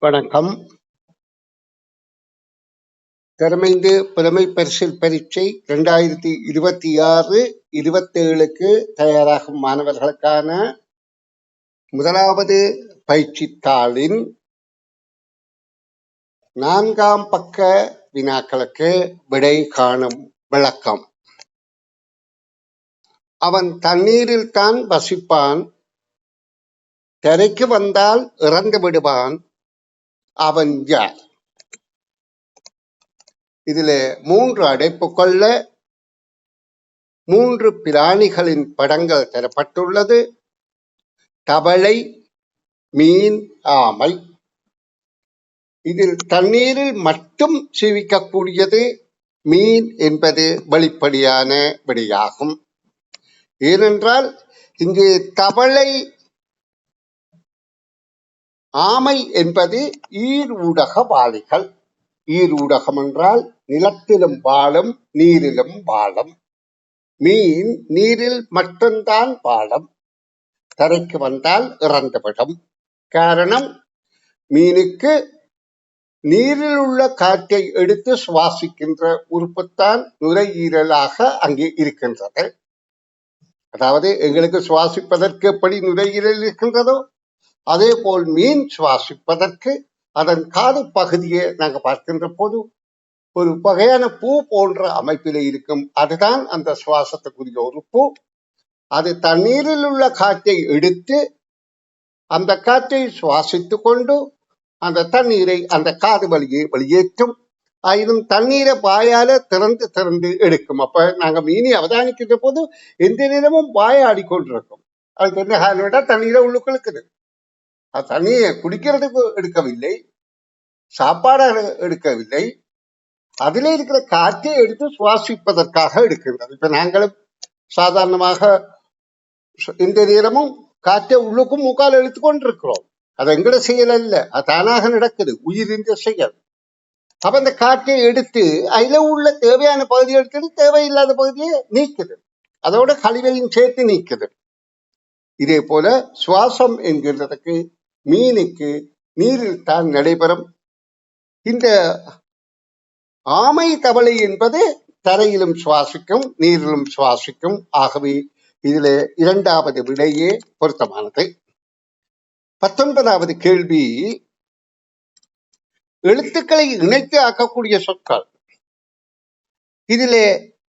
வணக்கம். திறமைந்து புலமை பரிசில் பரீட்சை 2026-27க்கு தயாராகும் மாணவர்களுக்கான முதலாவது பயிற்சித்தாளின் 4ஆம் பக்க வினாக்களுக்கு விடை காணும் விளக்கம். அவன் தண்ணீரில் தான் வசிப்பான், தரைக்கு வந்தால் இறந்து விடுவான். அவன் யார்? இதில் 3 அடைப்புக்குள்ள 3 பிராணிகளின் படங்கள் தரப்பட்டுள்ளது. தவளை, மீன், ஆமை. இதில் தண்ணீரில் மட்டும் ஜீவிக்கக்கூடியது மீன் என்பது வெளிப்படையான விடையாகும். ஏனென்றால் இங்கு தவளை, ஆமை என்பது ஈர் ஊடக வாழிகள். ஈர் ஊடகம் என்றால் நிலத்திலும் வாழும், நீரிலும் வாழும். மீன் நீரில் மட்டும்தான் வாழும், தரைக்கு வந்தால் இறந்துவிடும். காரணம், மீனுக்கு நீரில் உள்ள காற்றை எடுத்து சுவாசிக்கின்ற உறுப்புத்தான் நுரையீரலாக அங்கே இருக்கின்றது. அதாவது எங்களுக்கு சுவாசிப்பதற்கு எப்படி நுரையீரல் இருக்கின்றதோ அதே போல் மீன் சுவாசிப்பதற்கு அதன் காது பகுதியை நாங்கள் பார்க்கின்ற போது ஒரு வகையான பூ போன்ற அமைப்பிலே இருக்கும். அதுதான் அந்த சுவாசத்துக்குரிய ஒரு பூ. அது தண்ணீரில் உள்ள காற்றை எடுத்து அந்த காற்றை சுவாசித்து கொண்டு அந்த தண்ணீரை அந்த காது வழியே வெளியேற்றும். ஆயினும் தண்ணீரை வாயால திறந்து எடுக்கும். அப்ப நாங்க மீனை அவதானிக்கின்ற போது எந்த நேரமும் வாயாடி கொண்டிருக்கும். அதுக்கு என்ன காரணம்? தண்ணீரை உள்ளுக்கு இருக்குது. அது தண்ணியை குடிக்கிறதுக்கு எடுக்கவில்லை, சாப்பாடாக எடுக்கவில்லை, அதிலே இருக்கிற காற்றை எடுத்து சுவாசிப்பதற்காக எடுக்கின்றது. இப்ப நாங்களும் சாதாரணமாக இந்த நேரமும் காற்றை உள்ளுக்கும் மூக்கால் எடுத்து கொண்டிருக்கிறோம். அது எங்கட செயல் அல்ல, அது தானாக நடக்குது, உயிரின் செயல். அப்ப அந்த காற்றை எடுத்து அதுல உள்ள தேவையான பகுதியை எடுத்துட்டு தேவையில்லாத பகுதியை நீக்குது, அதோட கழிவையும் சேர்த்து நீக்குது. இதே போல சுவாசம் என்கிறதுக்கு மீனுக்கு நீரில் தான் நடைபெறும். இந்த ஆமை, தவளை என்பது தரையிலும் சுவாசிக்கும், நீரிலும் சுவாசிக்கும். ஆகவே இதிலே 2வது விடையே பொருத்தமானது. 19வது கேள்வி, எழுத்துக்களை இணைத்து ஆக்கக்கூடிய சொற்கள். இதிலே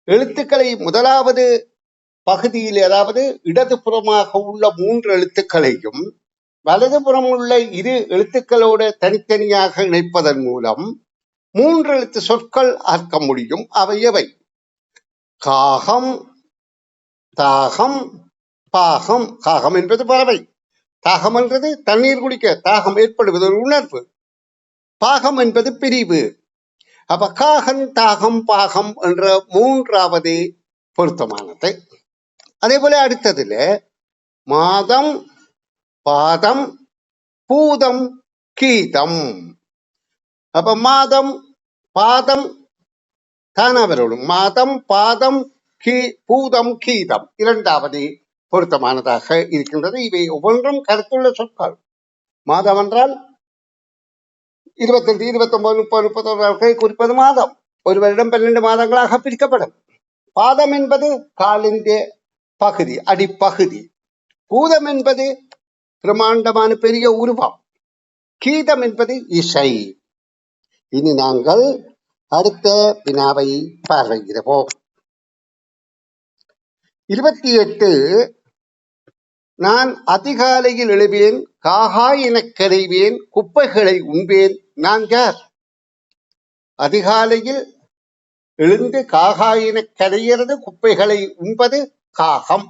எழுத்துக்களை முதலாவது பகுதியில், அதாவது இடதுபுறமாக உள்ள 3 எழுத்துக்களையும் வலதுபுறம் உள்ள 2 எழுத்துக்களோடு தனித்தனியாக இணைப்பதன் மூலம் 3 எழுத்து சொற்கள் ஆக்க முடியும். அவை எவை? காகம், தாகம், பாகம். காகம் என்பது பறவை, தாகம் என்றது தண்ணீர் குடிக்க தாகம் ஏற்படுவது ஒரு உணர்வு, பாகம் என்பது பிரிவு. அப்ப காகம், தாகம், பாகம் என்ற 3வது பொருத்தமானது. அதே போல அடுத்ததுல மாதம், பாதம், பூதம், கீதம். அப்ப மாதம், பாதம் தானா வரும். மாதம், பாதம், பூதம், கீதம் 2வது பொருத்தமானதாக இருக்கின்றது. இவை ஒவ்வொன்றும் கருத்துள்ள சொற்கள். மாதம் என்றால் 28, 29, 30, 31 குறிப்பது மாதம். ஒரு வருடம் 12 மாதங்களாக பிரிக்கப்படும். பாதம் என்பது காலின் பகுதி, அடிப்பகுதி. பூதம் என்பது பிரமாண்டமான பெரிய உருவம். கீதம் என்பது இசை. இனி நாங்கள் அடுத்த வினாவை பார்வையிடுவோம். 28, நான் அதிகாலையில் எழுவேன், காகா எனக் கரைவேன், குப்பைகளை உண்பேன், நான் யார்? அதிகாலையில் எழுந்து காகா எனக் கரைகிறது, குப்பைகளை உண்பது காகம்.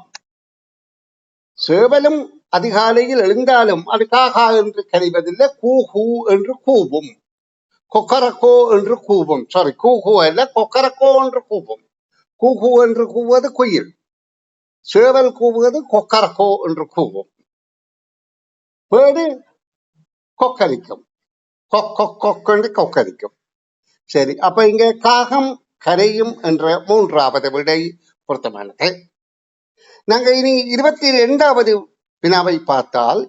சேவலும் அதிகாலையில் எழுந்தாலும் அது காகா என்று கரைவதில்லை, கூஹூ என்று கூவும், கொக்கரக்கோ என்று கூவும். சாரி, கூஹூ அல்ல, கொக்கரக்கோ என்று கூவும். கூஹூ என்று கூவது குயில், சேவல் கூவுவது கொக்கரக்கோ என்று கூவும். பேடு கொக்கரிக்கும், கொக்கென்று கொக்கரிக்கும். சரி, அப்ப இங்க காகம் கரையும் என்ற 3வது விடை பொருத்தமானது. நாங்க இனி 22வது வினாவை பார்த்தால்,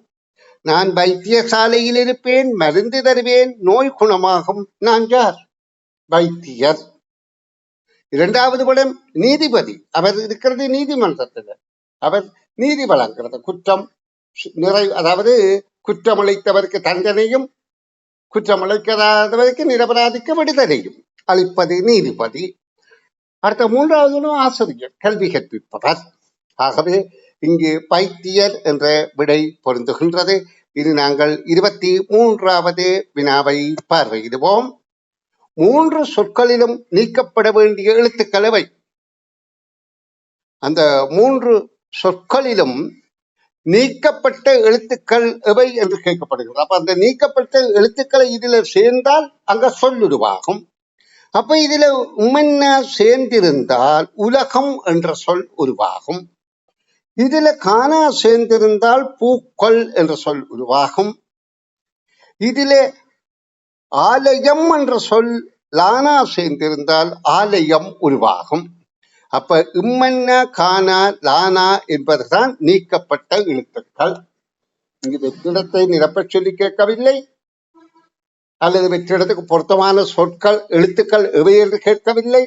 நான் வைத்தியசாலையில் இருப்பேன், மருந்து தருவேன், நோய் குணமாகும். நான் யார்? வைத்தியர். இரண்டாவது படம் நீதிபதி. அவர் இருக்கிறது நீதிமன்றத்தில். அவர் நீதி வழங்குறது. குற்றம் அதாவது குற்றமளித்தவருக்கு தண்டனையும் குற்றமளிக்காதவருக்கு நிரபராதிக்கு விடுதலையும் அளிப்பது நீதிபதி. அடுத்த மூன்றாவது ஆசிரியர், கல்வி கற்பிப்பவர். ஆகவே இங்கு வைத்தியர் என்ற விடை பொருந்துகின்றது. இது நாங்கள் 23வது வினாவை பார்வையிடுவோம். 3 சொற்களிலும் நீக்கப்பட வேண்டிய எழுத்துக்கள் எவை? அந்த 3 சொற்களிலும் நீக்கப்பட்ட எழுத்துக்கள் எவை என்று கேட்கப்படுகிறது. அப்ப அந்த நீக்கப்பட்ட எழுத்துக்களை இதுல சேர்ந்தால் அங்க சொல் உருவாகும். அப்ப இதுல உம்மன்னா சேர்ந்திருந்தால் உலகம் என்ற சொல் உருவாகும். இதுல கானா சேர்ந்திருந்தால் பூக்கள் என்ற சொல் உருவாகும். இதிலே ஆலயம் என்ற சொல் லானா சேர்ந்திருந்தால் ஆலயம் உருவாகும். அப்ப இம்மன்னா கானா லானா என்பதுதான் நீக்கப்பட்ட எழுத்துக்கள். இங்கு வெற்றிடத்தை நிரப்பச் சொல்லி கேட்கவில்லை, அல்லது வெற்றிடத்துக்கு பொருத்தமான சொற்கள் எழுத்துக்கள் எவை என்று கேட்கவில்லை,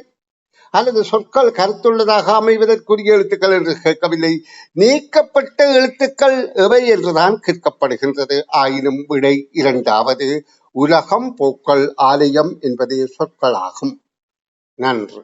அல்லது சொற்கள் கருத்துள்ளதாக அமைவதற்குரிய எழுத்துக்கள் என்று கேட்கவில்லை. நீக்கப்பட்ட எழுத்துக்கள் எவை என்றுதான் கேட்கப்படுகின்றது. ஆயினும் விடை இரண்டாவது, உலகம், பூக்கள், ஆலயம் என்பதே சொற்களாகும். நன்று.